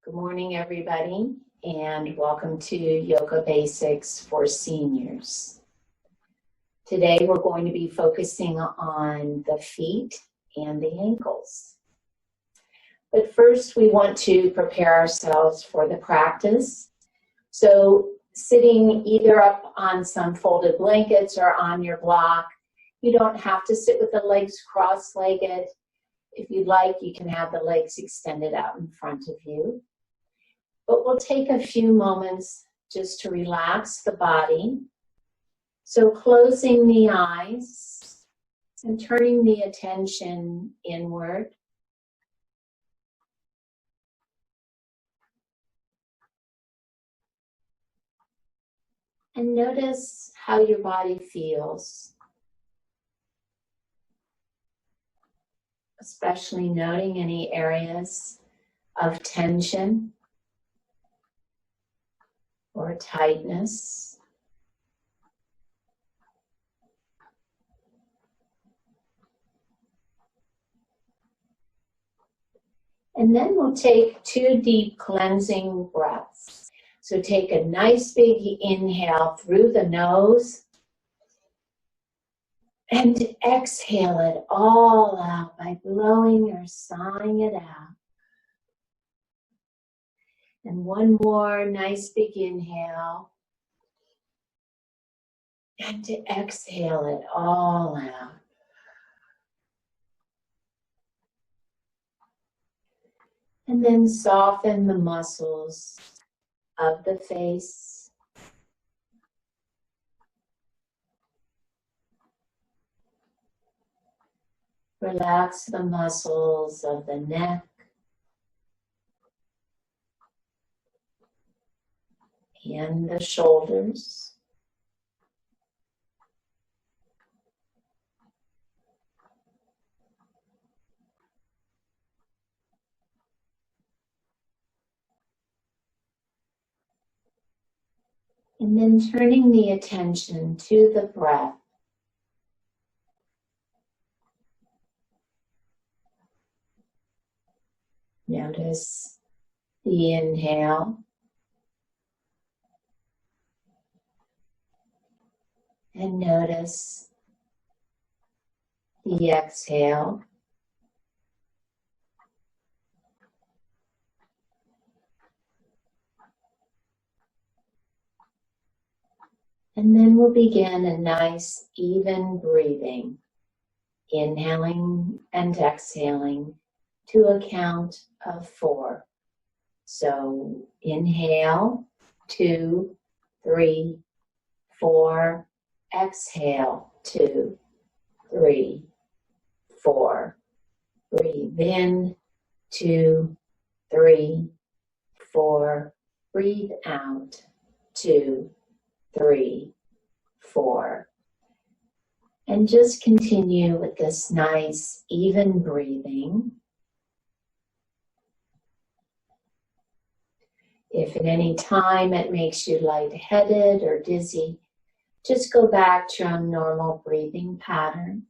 Good morning, everybody, and welcome to Yoga Basics for Seniors. Today, we're going to be focusing on the feet and the ankles. But first, we want to prepare ourselves for the practice. So, sitting either up on some folded blankets or on your block, you don't have to sit with the legs cross-legged. If you'd like, you can have the legs extended out in front of you. But we'll take a few moments just to relax the body. So closing the eyes and turning the attention inward. And notice how your body feels. Especially noting any areas of tension or tightness. And then we'll take 2 deep cleansing breaths. So take a nice big inhale through the nose and exhale it all out by blowing or sighing it out. And one more nice big inhale. And to exhale it all out. And then soften the muscles of the face. Relax the muscles of the neck. And the shoulders. And then turning the attention to the breath. Notice the inhale. And notice the exhale. And then we'll begin a nice, even breathing, inhaling and exhaling to a count of 4. So inhale, 2, 3, 4. Exhale, 2, 3, 4. Breathe in, 2, 3, 4. Breathe out, 2, 3, 4. And just continue with this nice, even breathing. If at any time it makes you lightheaded or dizzy, just go back to your normal breathing pattern.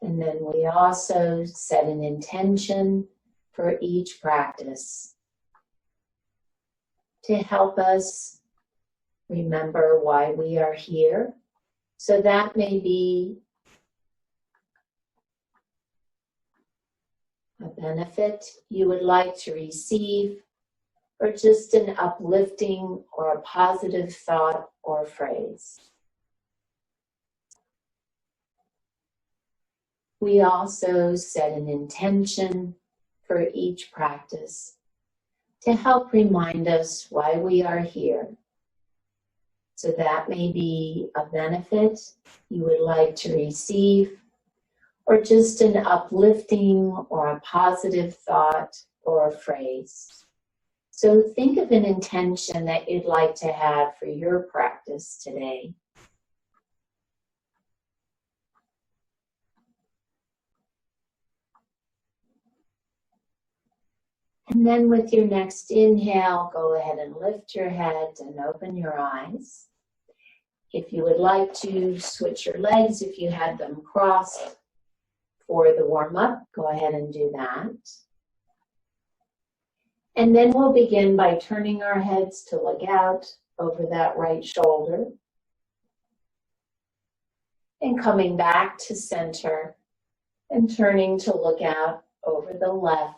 And then we also set an intention for each practice to help us remember why we are here. So that may be a benefit you would like to receive, or just an uplifting or a positive thought or phrase. We also set an intention for each practice to help remind us why we are here. So that may be a benefit you would like to receive, or just an uplifting or a positive thought or a phrase. So think of an intention that you'd like to have for your practice today. And then with your next inhale, go ahead and lift your head and open your eyes. If you would like to switch your legs, if you had them crossed for the warm-up, go ahead and do that. And then we'll begin by turning our heads to look out over that right shoulder. And coming back to center and turning to look out over the left.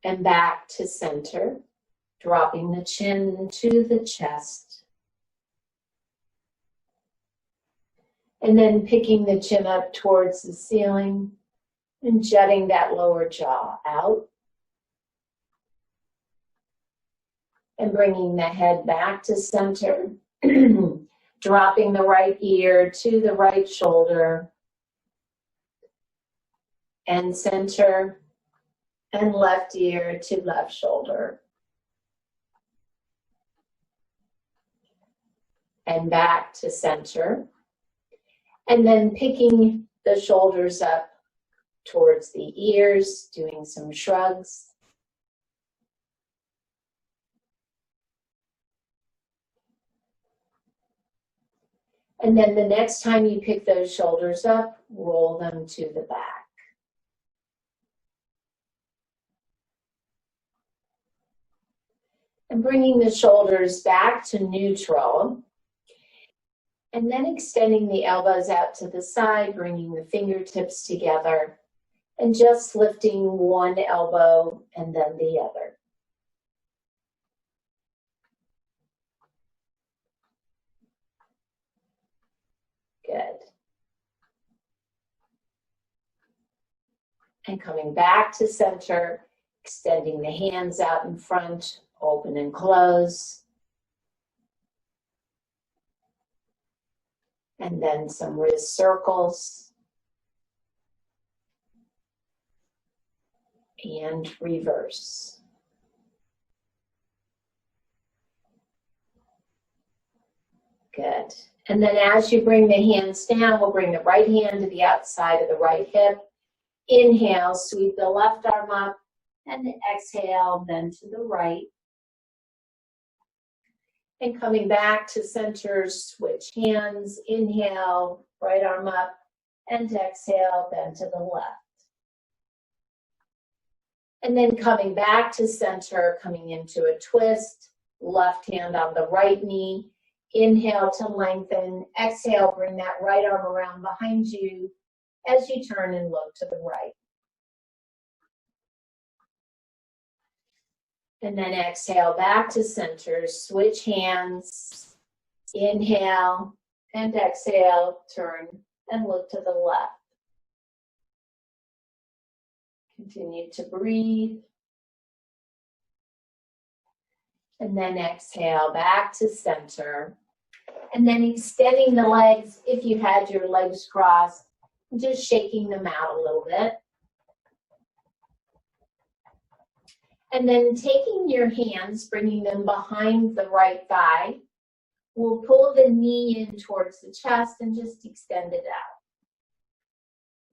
And back to center, dropping the chin into the chest. And then picking the chin up towards the ceiling and jutting that lower jaw out. And bringing the head back to center, dropping the right ear to the right shoulder. And center, and left ear to left shoulder. And back to center. And then picking the shoulders up towards the ears, doing some shrugs. And then the next time you pick those shoulders up, roll them to the back. And bringing the shoulders back to neutral. And then extending the elbows out to the side, bringing the fingertips together. And just lifting one elbow and then the other. Good. And coming back to center, extending the hands out in front, open and close. And then some wrist circles. And reverse. Good. And then as you bring the hands down, we'll bring the right hand to the outside of the right hip. Inhale, sweep the left arm up, and exhale, then to the right. And coming back to center, switch hands. Inhale, right arm up, and exhale, then to the left. And then coming back to center, coming into a twist, left hand on the right knee. Inhale to lengthen. Exhale, bring that right arm around behind you as you turn and look to the right. And then exhale back to center, switch hands, inhale and exhale, turn and look to the left. Continue to breathe. And then exhale back to center. And then extending the legs, if you had your legs crossed, just shaking them out a little bit. And then taking your hands, bringing them behind the right thigh, we'll pull the knee in towards the chest and just extend it out.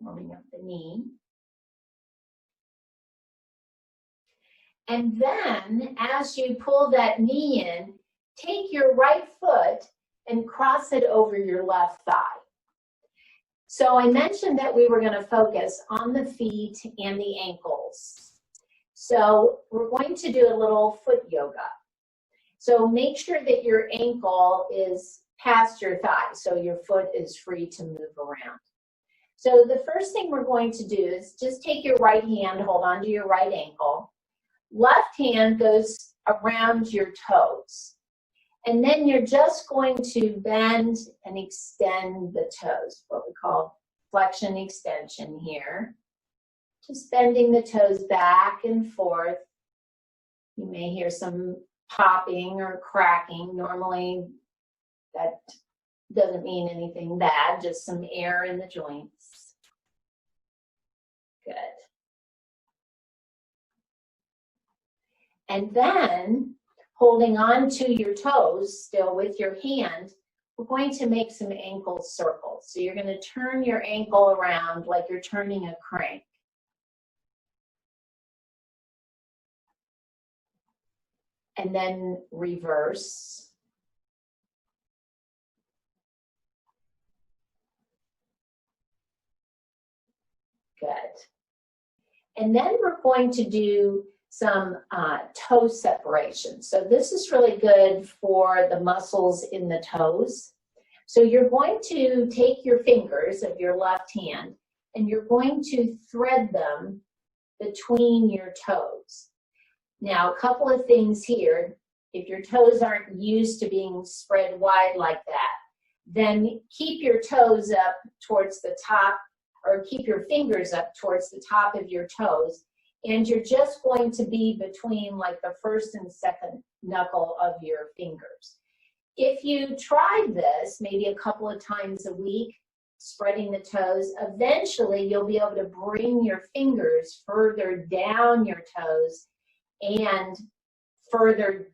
Warming up the knee. And then, as you pull that knee in, take your right foot and cross it over your left thigh. So I mentioned that we were going to focus on the feet and the ankles. So we're going to do a little foot yoga. So make sure that your ankle is past your thigh, so your foot is free to move around. So the first thing we're going to do is just take your right hand, hold on to your right ankle. Left hand goes around your toes. And then you're just going to bend and extend the toes, what we call flexion extension here. Just bending the toes back and forth. You may hear some popping or cracking. Normally that doesn't mean anything bad, just some air in the joints. Good. And then, holding on to your toes, still with your hand, we're going to make some ankle circles. So you're going to turn your ankle around like you're turning a crank. and then reverse. Good. And then we're going to do some toe separation. So this is really good for the muscles in the toes. So you're going to take your fingers of your left hand and you're going to thread them between your toes. Now, a couple of things here. If your toes aren't used to being spread wide like that, then keep your toes up towards the top, or keep your fingers up towards the top of your toes, and you're just going to be between like the first and second knuckle of your fingers. If you try this maybe a couple of times a week, spreading the toes, eventually you'll be able to bring your fingers further down your toes and further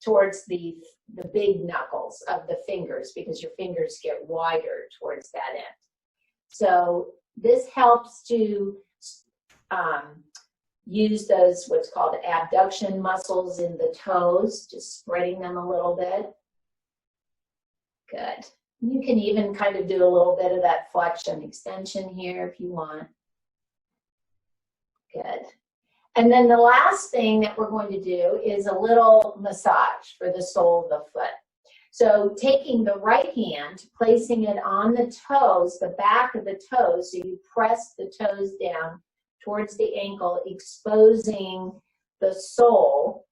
towards the big knuckles of the fingers, because your fingers get wider towards that end. So this helps to use those what's called abduction muscles in the toes, just spreading them a little bit. Good. You can even kind of do a little bit of that flexion extension here if you want. Good. And then the last thing that we're going to do is a little massage for the sole of the foot. So taking the right hand, placing it on the toes, the back of the toes, so you press the toes down towards the ankle, exposing the sole.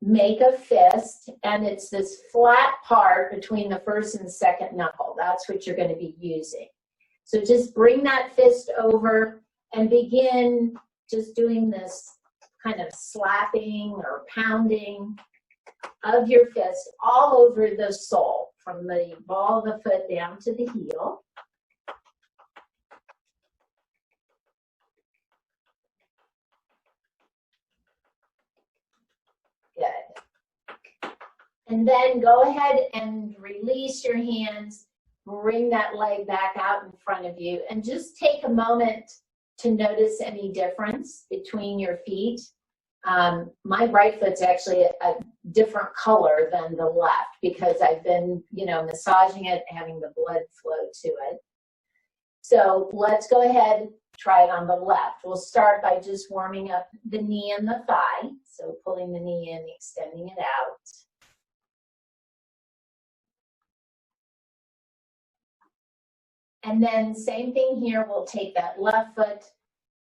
Make a fist, and it's this flat part between the first and second knuckle. That's what you're going to be using. So just bring that fist over and begin just doing this kind of slapping or pounding of your fist all over the sole, from the ball of the foot down to the heel. Good. And then go ahead and release your hands, bring that leg back out in front of you, and just take a moment to notice any difference between your feet. My right foot's actually a different color than the left because I've been, massaging it, having the blood flow to it. So let's go ahead, try it on the left. We'll start by just warming up the knee and the thigh. So pulling the knee in, extending it out. And then same thing here, we'll take that left foot,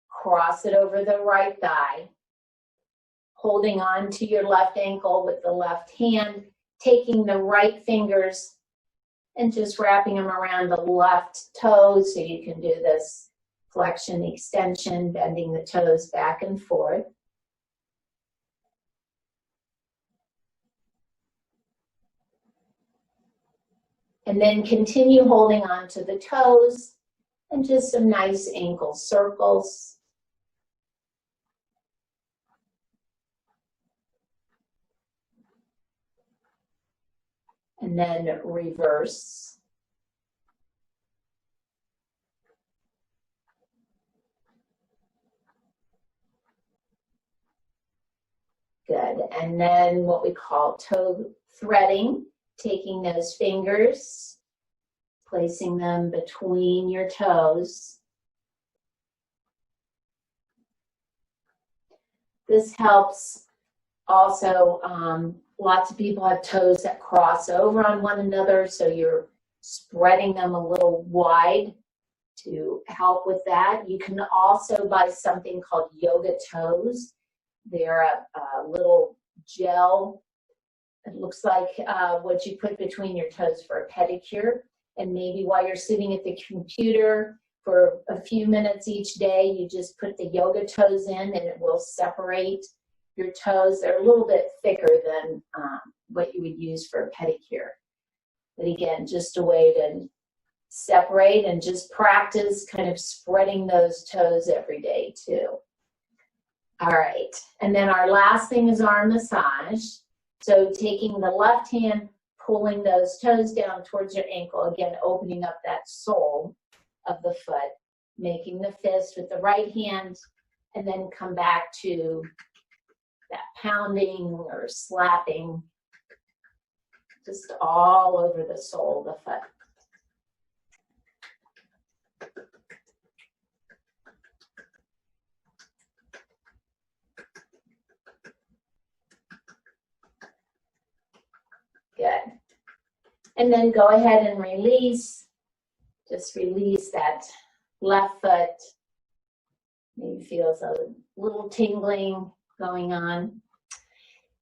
cross it over the right thigh, holding on to your left ankle with the left hand, taking the right fingers and just wrapping them around the left toes so you can do this flexion extension, bending the toes back and forth. And then continue holding on to the toes and just some nice ankle circles. And then reverse. Good. And then what we call toe threading, taking those fingers, placing them between your toes. This helps also, lots of people have toes that cross over on one another, so you're spreading them a little wide to help with that. You can also buy something called yoga toes. They're a little gel. It looks like what you put between your toes for a pedicure. And maybe while you're sitting at the computer for a few minutes each day, you just put the yoga toes in and it will separate your toes. They're a little bit thicker than what you would use for a pedicure. But again, just a way to separate and just practice kind of spreading those toes every day too. All right, and then our last thing is our massage. So taking the left hand, pulling those toes down towards your ankle, again, opening up that sole of the foot, making the fist with the right hand, and then come back to that pounding or slapping, just all over the sole of the foot. Good. And then go ahead and release. Just release that left foot. Maybe feels a little tingling going on.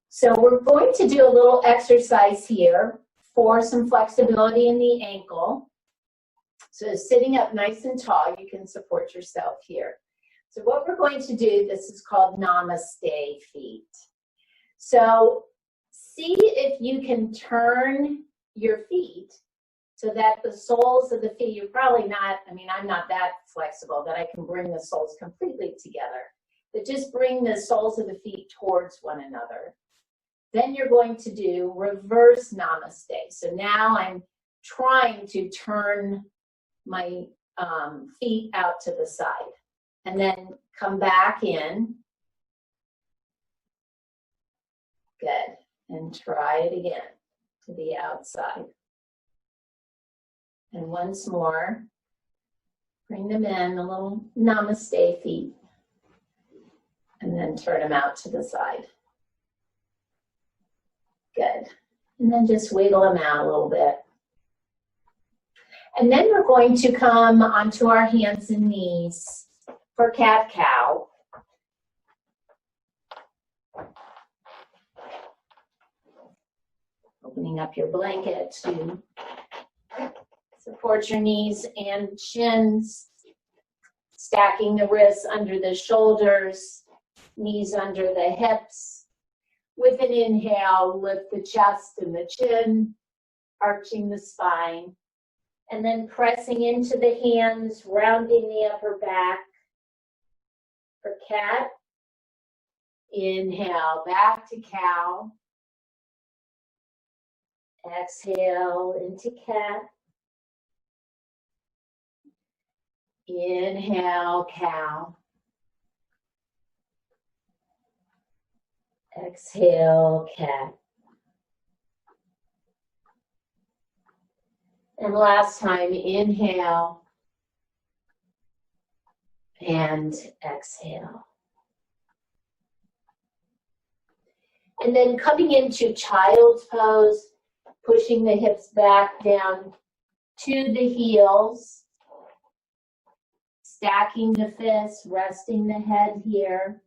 So we're going to do a little exercise here for some flexibility in the ankle. So sitting up nice and tall, you can support yourself here. So what we're going to do, this is called Namaste feet. So see if you can turn your feet so that the soles of the feet, you're probably not, I mean, I'm not that flexible that I can bring the soles completely together, but just bring the soles of the feet towards one another. Then you're going to do reverse Namaste. So now I'm trying to turn my feet out to the side and then come back in. Good. And try it again to the outside. And once more, bring them in, a little Namaste feet, and then turn them out to the side. Good. And then just wiggle them out a little bit. And then we're going to come onto our hands and knees for cat-cow. Opening up your blanket to support your knees and shins. Stacking the wrists under the shoulders, knees under the hips. With an inhale, lift the chest and the chin, arching the spine. And then pressing into the hands, rounding the upper back. For cat, inhale, back to cow. Exhale into cat. Inhale, cow. Exhale, cat. And last time, inhale and exhale. And then coming into child's pose, pushing the hips back down to the heels, stacking the fists, resting the head here.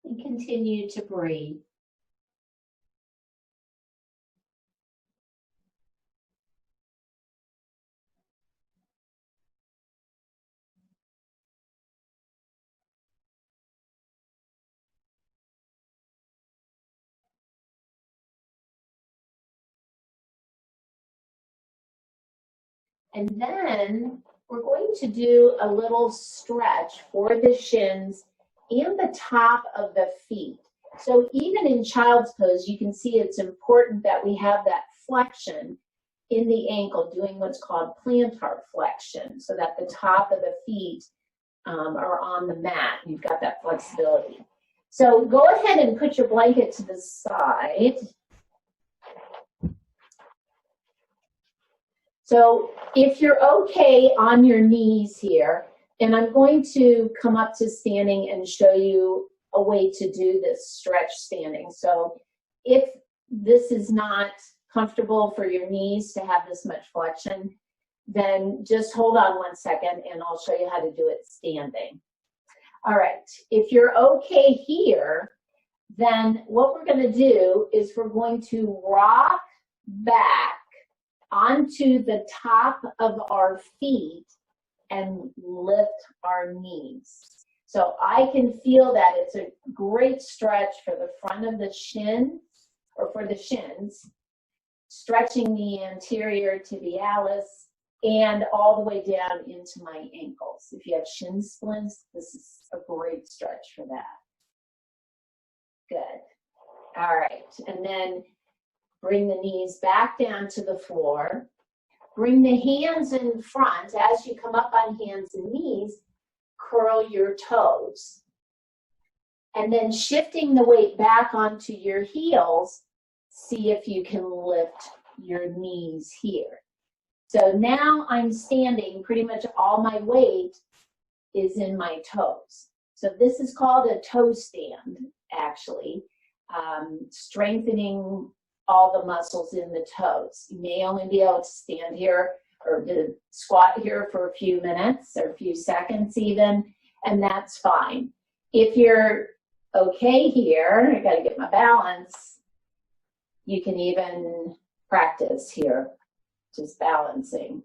And continue to breathe. And then we're going to do a little stretch for the shins and the top of the feet. So even in child's pose, you can see it's important that we have that flexion in the ankle, doing what's called plantar flexion, so that the top of the feet are on the mat. You've got that flexibility. So go ahead and put your blanket to the side. So if you're okay on your knees here, and I'm going to come up to standing and show you a way to do this stretch standing. So if this is not comfortable for your knees to have this much flexion, then just hold on 1 second and I'll show you how to do it standing. All right, if you're okay here, then what we're going to do is we're going to rock back onto the top of our feet and lift our knees. So I can feel that it's a great stretch for the front of the shin, or for the shins, stretching the anterior tibialis and all the way down into my ankles. If you have shin splints, this is a great stretch for that. Good. All right, and then bring the knees back down to the floor. Bring the hands in front. As you come up on hands and knees, curl your toes. And then shifting the weight back onto your heels, see if you can lift your knees here. So now I'm standing, pretty much all my weight is in my toes. So this is called a toe stand, actually, strengthening all the muscles in the toes. You may only be able to stand here or to squat here for a few minutes or a few seconds even, and that's fine. If you're okay here, I gotta get my balance, you can even practice here, just balancing.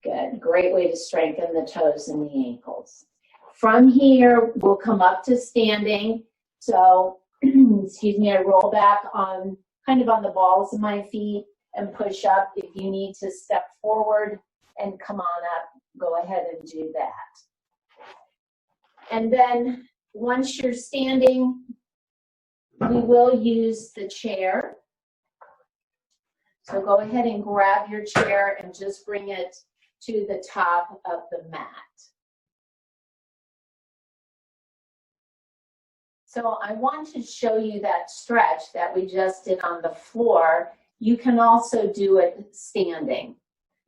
Good, great way to strengthen the toes and the ankles. From here, we'll come up to standing. So, excuse me, I roll back on, kind of on the balls of my feet and push up. If you need to step forward and come on up, go ahead and do that. And then once you're standing, we will use the chair. So go ahead and grab your chair and just bring it to the top of the mat. So I want to show you that stretch that we just did on the floor. You can also do it standing.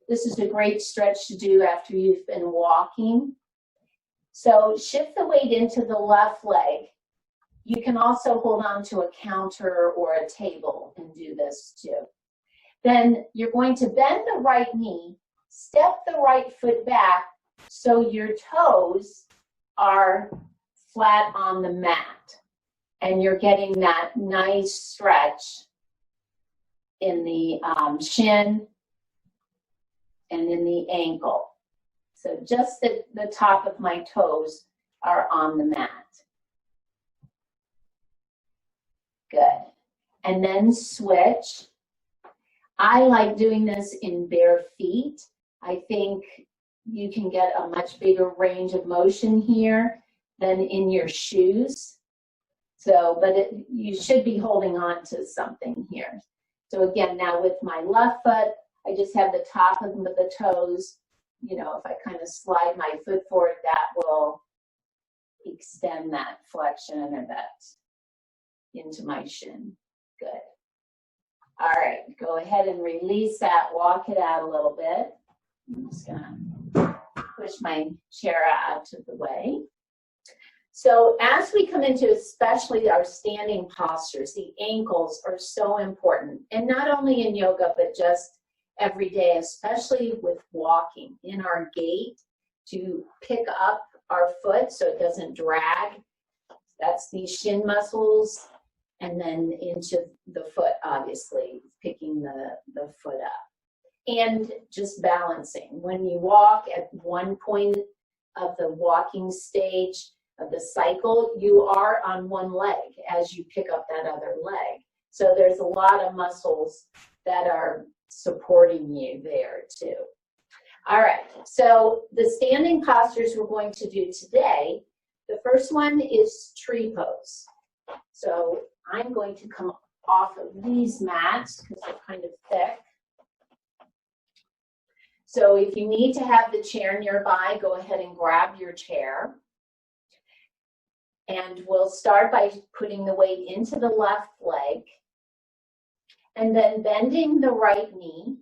This is a great stretch to do after you've been walking. So shift the weight into the left leg. You can also hold on to a counter or a table and do this too. Then you're going to bend the right knee, step the right foot back so your toes are flat on the mat. And you're getting that nice stretch in the shin and in the ankle. So just the top of my toes are on the mat. Good. And then switch. I like doing this in bare feet. I think you can get a much bigger range of motion here than in your shoes. So, but you should be holding on to something here. So again, now with my left foot, I just have the top of the toes. You know, if I kind of slide my foot forward, that will extend that flexion or that into my shin. Good. All right, go ahead and release that. Walk it out a little bit. I'm just gonna push my chair out of the way. So as we come into especially our standing postures, the ankles are so important. And not only in yoga, but just every day, especially with walking, in our gait, to pick up our foot so it doesn't drag. That's these shin muscles. And then into the foot, obviously, picking the foot up. And just balancing. When you walk at one point of the walking stage of the cycle, you are on one leg as you pick up that other leg. So there's a lot of muscles that are supporting you there too. All right, so the standing postures we're going to do today, the first one is tree pose. So I'm going to come off of these mats because they're kind of thick. So if you need to have the chair nearby, go ahead and grab your chair. And we'll start by putting the weight into the left leg and then bending the right knee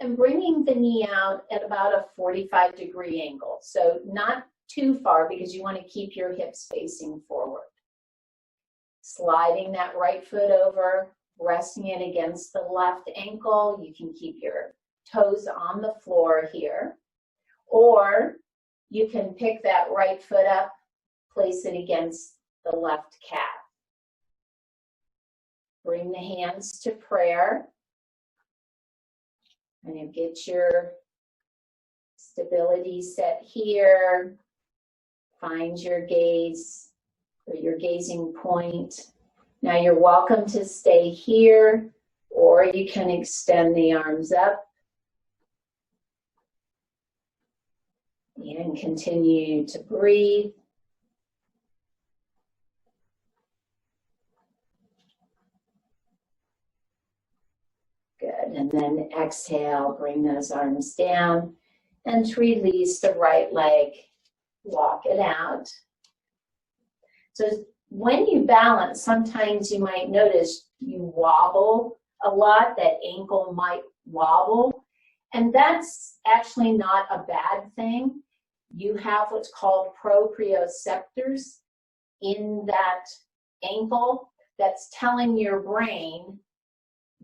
and bringing the knee out at about a 45-degree angle. So not too far because you want to keep your hips facing forward. Sliding that right foot over, resting it against the left ankle. You can keep your toes on the floor here. Or you can pick that right foot up, place it against the left calf. Bring the hands to prayer. And you get your stability set here. Find your gaze or your gazing point. Now you're welcome to stay here, or you can extend the arms up and continue to breathe. Good. and then exhale, bring those arms down, and release the right leg, walk it out. So when you balance, sometimes you might notice you wobble a lot, that ankle might wobble, and that's actually not a bad thing. You have what's called proprioceptors in that ankle that's telling your brain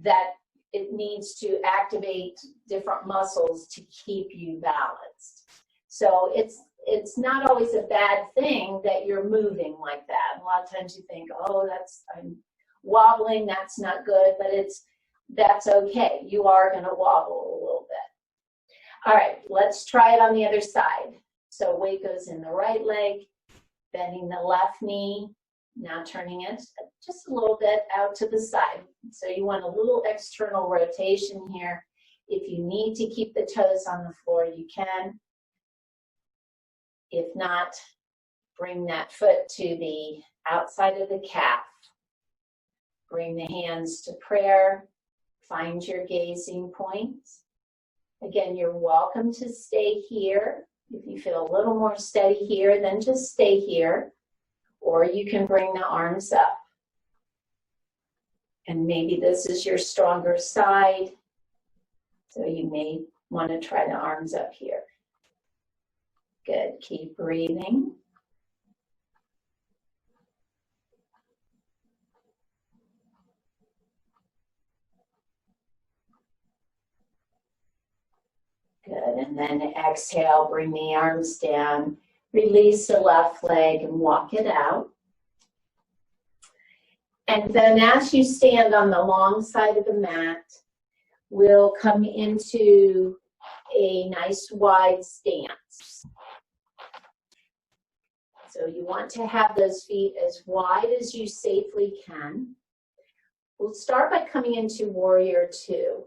that it needs to activate different muscles to keep you balanced. So it's not always a bad thing that you're moving like that. A lot of times you think, oh, I'm wobbling, that's not good, but that's okay. You are going to wobble a little bit. All right, let's try it on the other side. So weight goes in the right leg, bending the left knee, now turning it just a little bit out to the side. So you want a little external rotation here. If you need to keep the toes on the floor, you can. If not, bring that foot to the outside of the calf. Bring the hands to prayer. Find your gazing point. Again, you're welcome to stay here. If you feel a little more steady here, then just stay here. Or you can bring the arms up. And maybe this is your stronger side. So you may want to try the arms up here. Good. Keep breathing. Good. And then exhale, bring the arms down. Release the left leg and walk it out. And then as you stand on the long side of the mat, we'll come into a nice wide stance. So you want to have those feet as wide as you safely can. We'll start by coming into Warrior Two.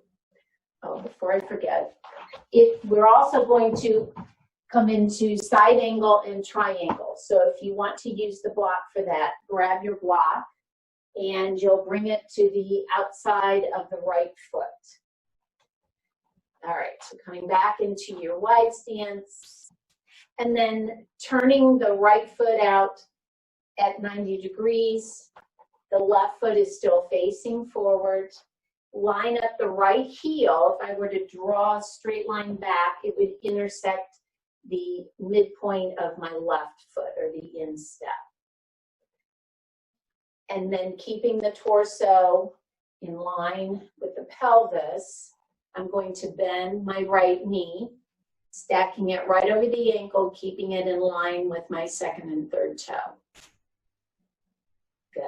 Oh, before I forget, we're also going to come into side angle and triangle. So if you want to use the block for that, grab your block and you'll bring it to the outside of the right foot. All right, so coming back into your wide stance and then turning the right foot out at 90 degrees. The left foot is still facing forward. Line up the right heel. If I were to draw a straight line back, it would intersect the midpoint of my left foot, or the instep. And then keeping the torso in line with the pelvis, I'm going to bend my right knee, stacking it right over the ankle, keeping it in line with my second and third toe. Good.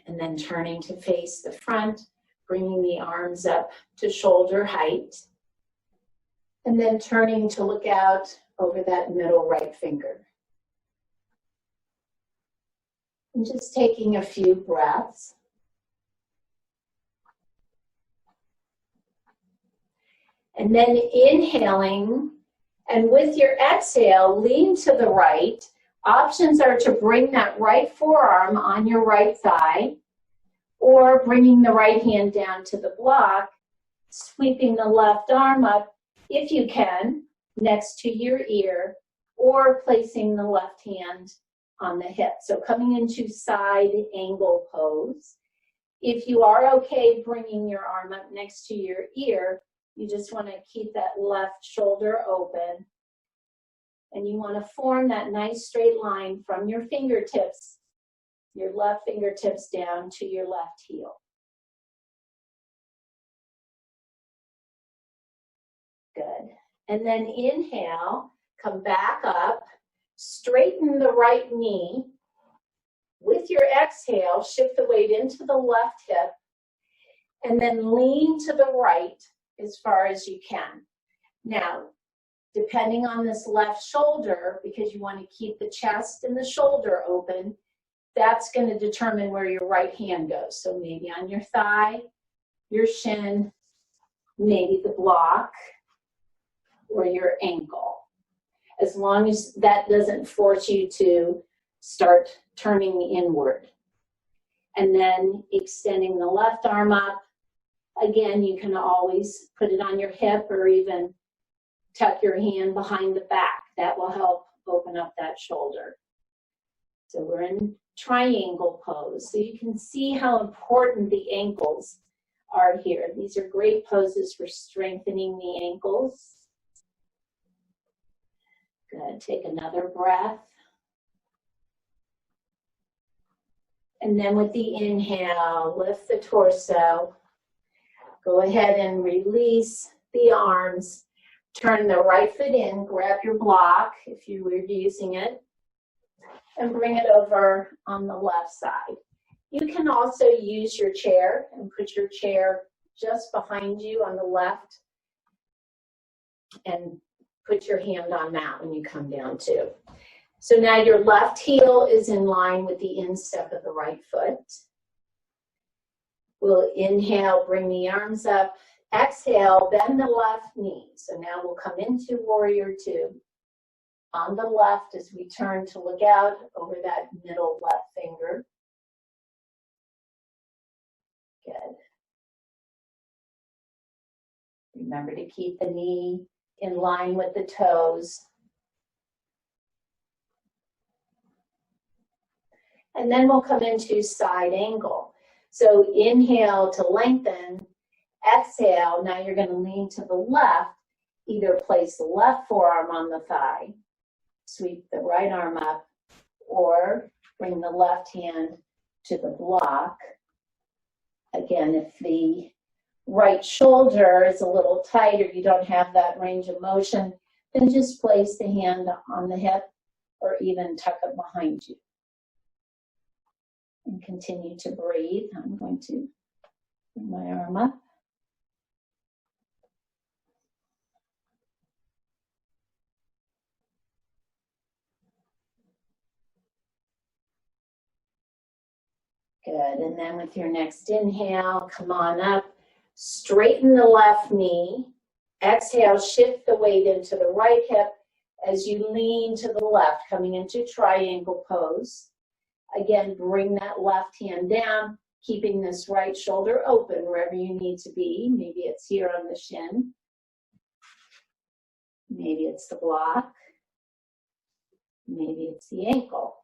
And then turning to face the front, bringing the arms up to shoulder height, and then turning to look out over that middle right finger. And just taking a few breaths. And then inhaling, and with your exhale, lean to the right. Options are to bring that right forearm on your right thigh, or bringing the right hand down to the block, sweeping the left arm up, if you can, next to your ear, or placing the left hand on the hip. So coming into side angle pose. If you are okay bringing your arm up next to your ear, you just want to keep that left shoulder open. And you want to form that nice straight line from your fingertips, your left fingertips down to your left heel. Good. And then inhale, come back up, straighten the right knee. With your exhale, shift the weight into the left hip, and then lean to the right as far as you can. Now, depending on this left shoulder, because you want to keep the chest and the shoulder open, that's going to determine where your right hand goes. So maybe on your thigh, your shin, maybe the block, or your ankle. As long as that doesn't force you to start turning inward. And then extending the left arm up, Again, you can always put it on your hip or even tuck your hand behind the back. That will help open up that shoulder. So we're in triangle pose. So you can see how important the ankles are here. These are great poses for strengthening the ankles. Good. Take another breath. And then with the inhale, lift the torso. Go ahead and release the arms. Turn the right foot in, grab your block if you were using it, and bring it over on the left side. You can also use your chair and put your chair just behind you on the left and put your hand on that when you come down too. So now your left heel is in line with the instep of the right foot. We'll inhale, bring the arms up. Exhale, bend the left knee. So now we'll come into Warrior Two. On the left as we turn to look out over that middle left finger. Good. Remember to keep the knee in line with the toes. And then we'll come into side angle. So inhale to lengthen. Exhale, now you're going to lean to the left. Either place the left forearm on the thigh, sweep the right arm up, or bring the left hand to the block. Again, if the right shoulder is a little tight or you don't have that range of motion, then just place the hand on the hip or even tuck it behind you. And continue to breathe. I'm going to bring my arm up. Good, and then with your next inhale, come on up, straighten the left knee. Exhale, shift the weight into the right hip as you lean to the left, coming into triangle pose. Again, bring that left hand down, keeping this right shoulder open wherever you need to be. Maybe it's here on the shin. Maybe it's the block. Maybe it's the ankle.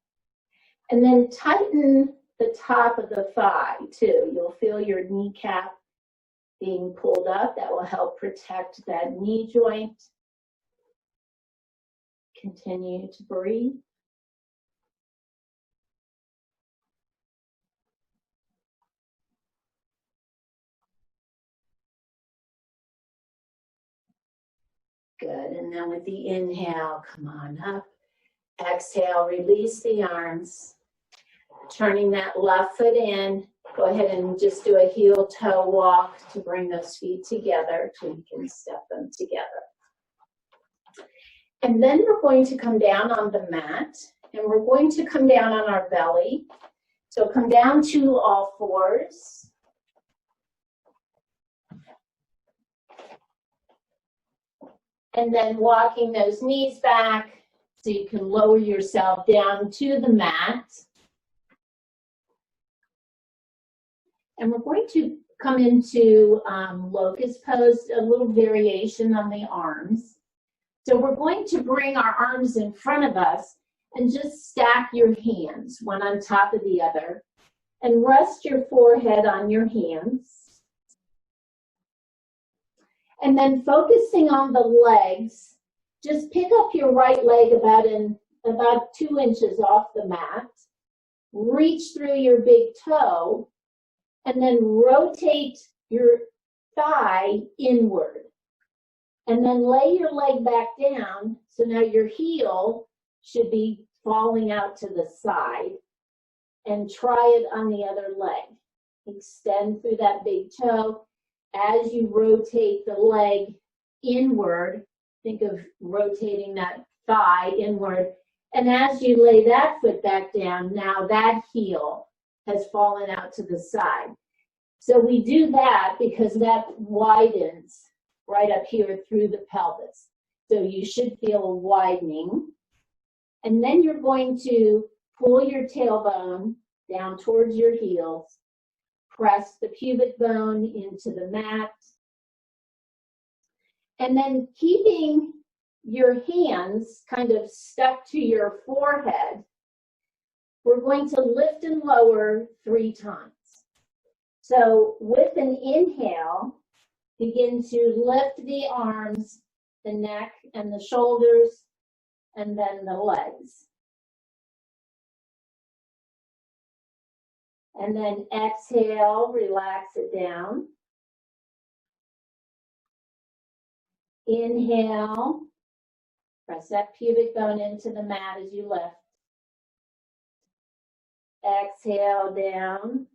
And then tighten the top of the thigh too. You'll feel your kneecap being pulled up. That will help protect that knee joint. Continue to breathe. Good, and then with the inhale, come on up. Exhale, release the arms. Turning that left foot in, go ahead and just do a heel-toe walk to bring those feet together so you can step them together. And then we're going to come down on the mat, and we're going to come down on our belly. So come down to all fours. And then walking those knees back so you can lower yourself down to the mat. And we're going to come into Locust Pose, a little variation on the arms. So we're going to bring our arms in front of us and just stack your hands, one on top of the other, and rest your forehead on your hands. And then focusing on the legs, just pick up your right leg about 2 inches off the mat, reach through your big toe, and then rotate your thigh inward. And then lay your leg back down, so now your heel should be falling out to the side. And try it on the other leg. Extend through that big toe. As you rotate the leg inward, think of rotating that thigh inward. And as you lay that foot back down, now that heel has fallen out to the side. So we do that because that widens right up here through the pelvis. So you should feel a widening. And then you're going to pull your tailbone down towards your heels. Press the pubic bone into the mat. And then keeping your hands kind of stuck to your forehead, we're going to lift and lower 3 times. So with an inhale, begin to lift the arms, the neck, and the shoulders, and then the legs. And then exhale, relax it down. Inhale, press that pubic bone into the mat as you lift. Exhale down.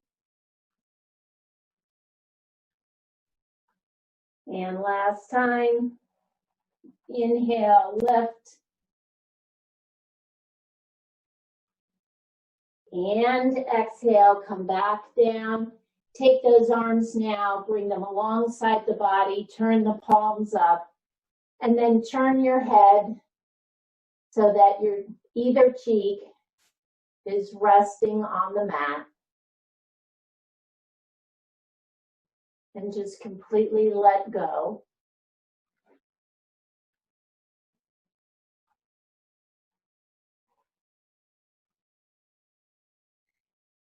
And last time, inhale, lift. And exhale, come back down. Take those arms now, bring them alongside the body, turn the palms up, and then turn your head so that your either cheek is resting on the mat. And just completely let go.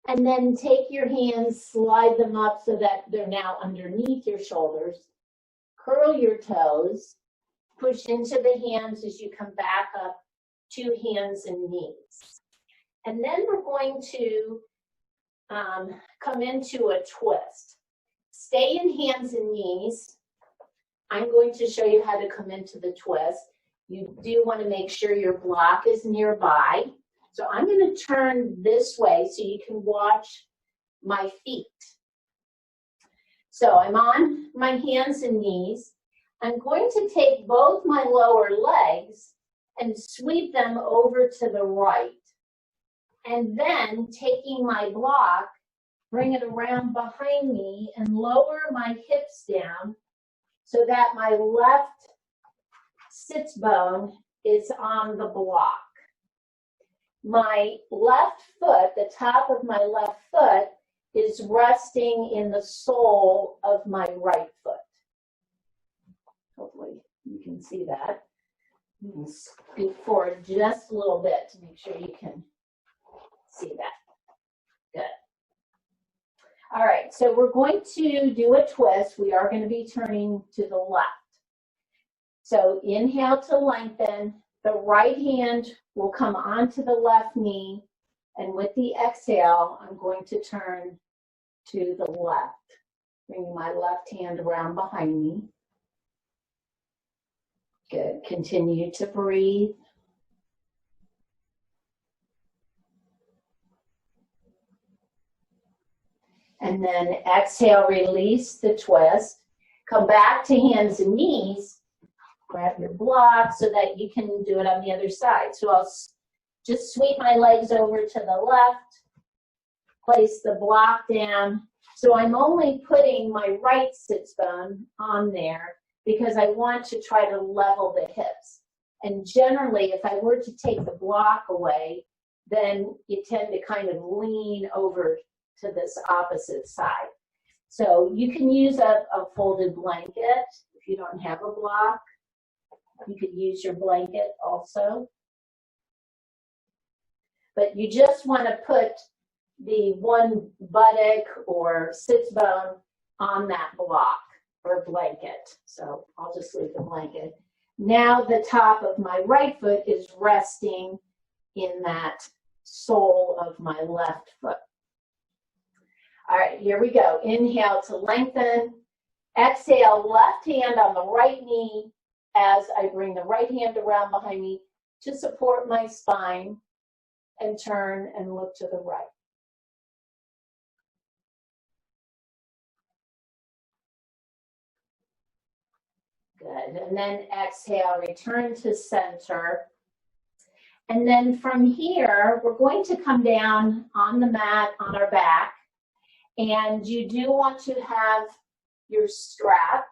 And then take your hands, slide them up so that they're now underneath your shoulders. Curl your toes. Push into the hands as you come back up to hands and knees. And then we're going to come into a twist. Stay in hands and knees. I'm going to show you how to come into the twist. You do want to make sure your block is nearby. So I'm going to turn this way so you can watch my feet. So I'm on my hands and knees. I'm going to take both my lower legs and sweep them over to the right. And then taking my block, bring it around behind me and lower my hips down so that my left sits bone is on the block. My left foot, the top of my left foot, is resting in the sole of my right foot. Hopefully you can see that. You can scoot forward just a little bit to make sure you can see that. Good. All right, so we're going to do a twist. We are going to be turning to the left. So inhale to lengthen. The right hand will come onto the left knee. And with the exhale, I'm going to turn to the left. Bring my left hand around behind me. Good. Continue to breathe. And then exhale, release the twist. Come back to hands and knees. Grab your block so that you can do it on the other side. So I'll just sweep my legs over to the left. Place the block down. So I'm only putting my right sits bone on there because I want to try to level the hips. And generally, if I were to take the block away, then you tend to kind of lean over to this opposite side. So you can use a folded blanket if you don't have a block. You could use your blanket also. But you just want to put the one buttock or sits bone on that block or blanket. So I'll just leave the blanket. Now the top of my right foot is resting in that sole of my left foot. All right, here we go. Inhale to lengthen. Exhale, left hand on the right knee as I bring the right hand around behind me to support my spine and turn and look to the right. Good. And then exhale, return to center. And then from here, we're going to come down on the mat on our back. And you do want to have your strap.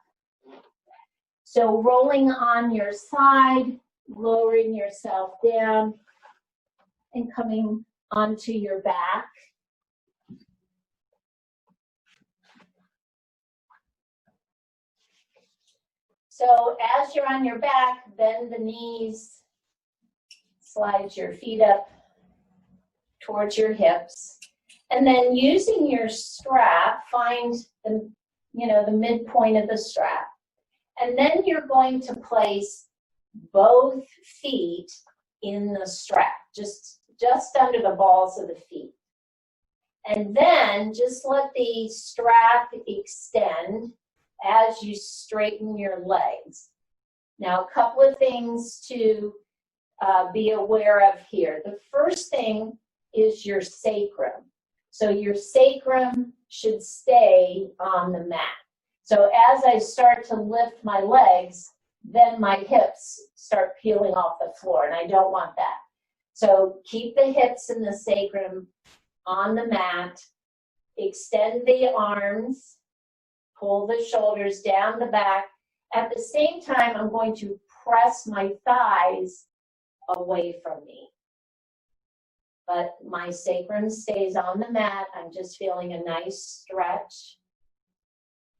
So rolling on your side, lowering yourself down, and coming onto your back. So as you're on your back, bend the knees, slide your feet up towards your hips, and then using your strap, find the, the midpoint of the strap. And then you're going to place both feet in the strap, just under the balls of the feet. And then just let the strap extend as you straighten your legs. Now, a couple of things to be aware of here. The first thing is your sacrum. So your sacrum should stay on the mat. So as I start to lift my legs, then my hips start peeling off the floor, and I don't want that. So keep the hips and the sacrum on the mat, extend the arms, pull the shoulders down the back. At the same time, I'm going to press my thighs away from me. But my sacrum stays on the mat. I'm just feeling a nice stretch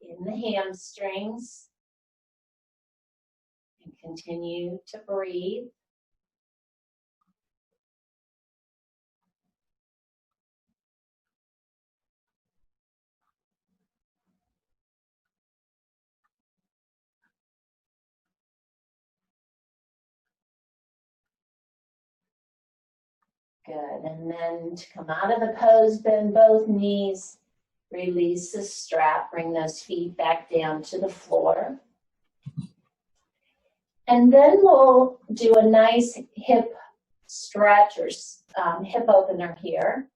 in the hamstrings. And continue to breathe. Good, and then to come out of the pose, bend both knees, release the strap, bring those feet back down to the floor. And then we'll do a nice hip stretch or hip opener here.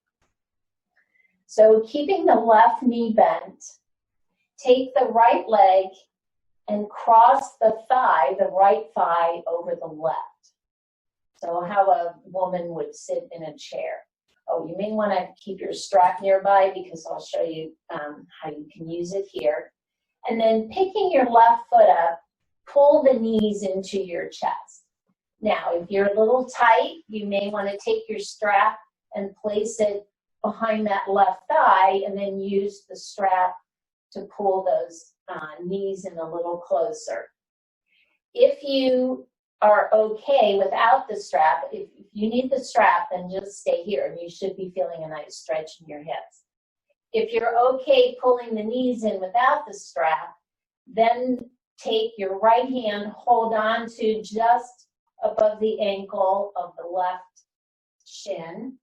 So keeping the left knee bent, take the right leg and cross the thigh, the right thigh, over the left. So how a woman would sit in a chair. Oh, you may want to keep your strap nearby because I'll show you how you can use it here. And then picking your left foot up, pull the knees into your chest. Now, if you're a little tight, you may want to take your strap and place it behind that left thigh and then use the strap to pull those knees in a little closer. If you are okay without the strap, if you need the strap, then just stay here and you should be feeling a nice stretch in your hips. If you're okay pulling the knees in without the strap, then take your right hand, hold on to just above the ankle of the left shin,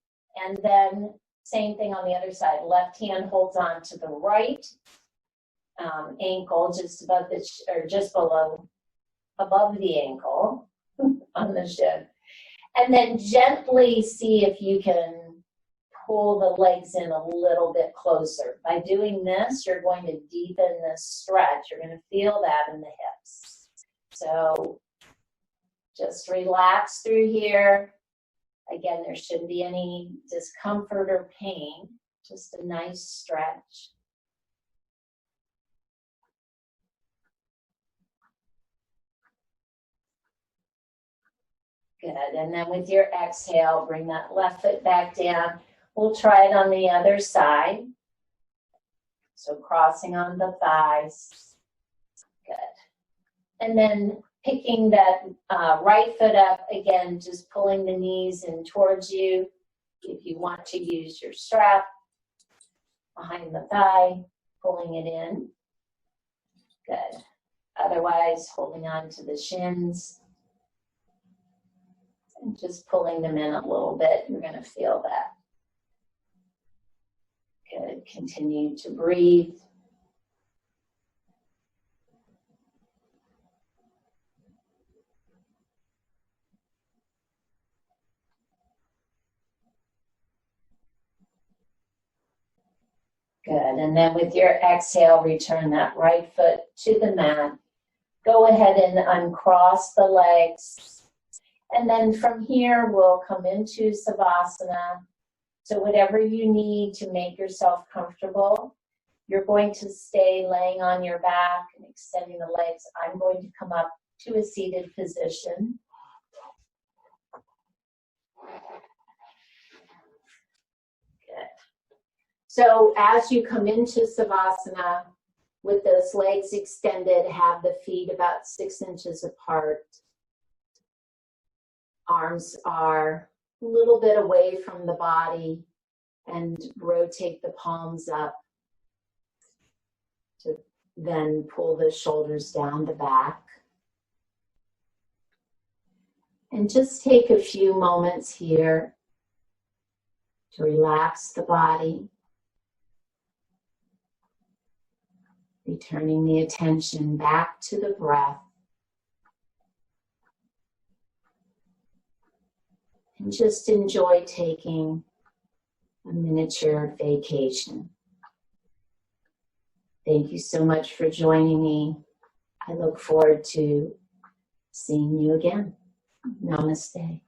and then same thing on the other side. Left hand holds on to the right ankle, just above the or just below, above the ankle on the shin, and then gently see if you can pull the legs in a little bit closer. By doing this, you're going to deepen the stretch. You're going to feel that in the hips. So just relax through here. Again, there shouldn't be any discomfort or pain, just a nice stretch. Good, and then with your exhale, bring that left foot back down. We'll try it on the other side. So crossing on the thighs. Good. And then picking that right foot up, again, just pulling the knees in towards you. If you want to use your strap behind the thigh, pulling it in. Good. Otherwise, holding on to the shins. And just pulling them in a little bit. You're going to feel that. Good. Continue to breathe. Good. And then with your exhale, return that right foot to the mat. Go ahead and uncross the legs. And then from here, we'll come into Savasana. So whatever you need to make yourself comfortable, you're going to stay laying on your back and extending the legs. I'm going to come up to a seated position. Good. So as you come into Savasana, With those legs extended, have the feet about 6 inches apart. Arms are a little bit away from the body, and rotate the palms up to then pull the shoulders down the back. And just take a few moments here to relax the body, returning the attention back to the breath. And just enjoy taking a miniature vacation. Thank you so much for joining me. I look forward to seeing you again. Namaste.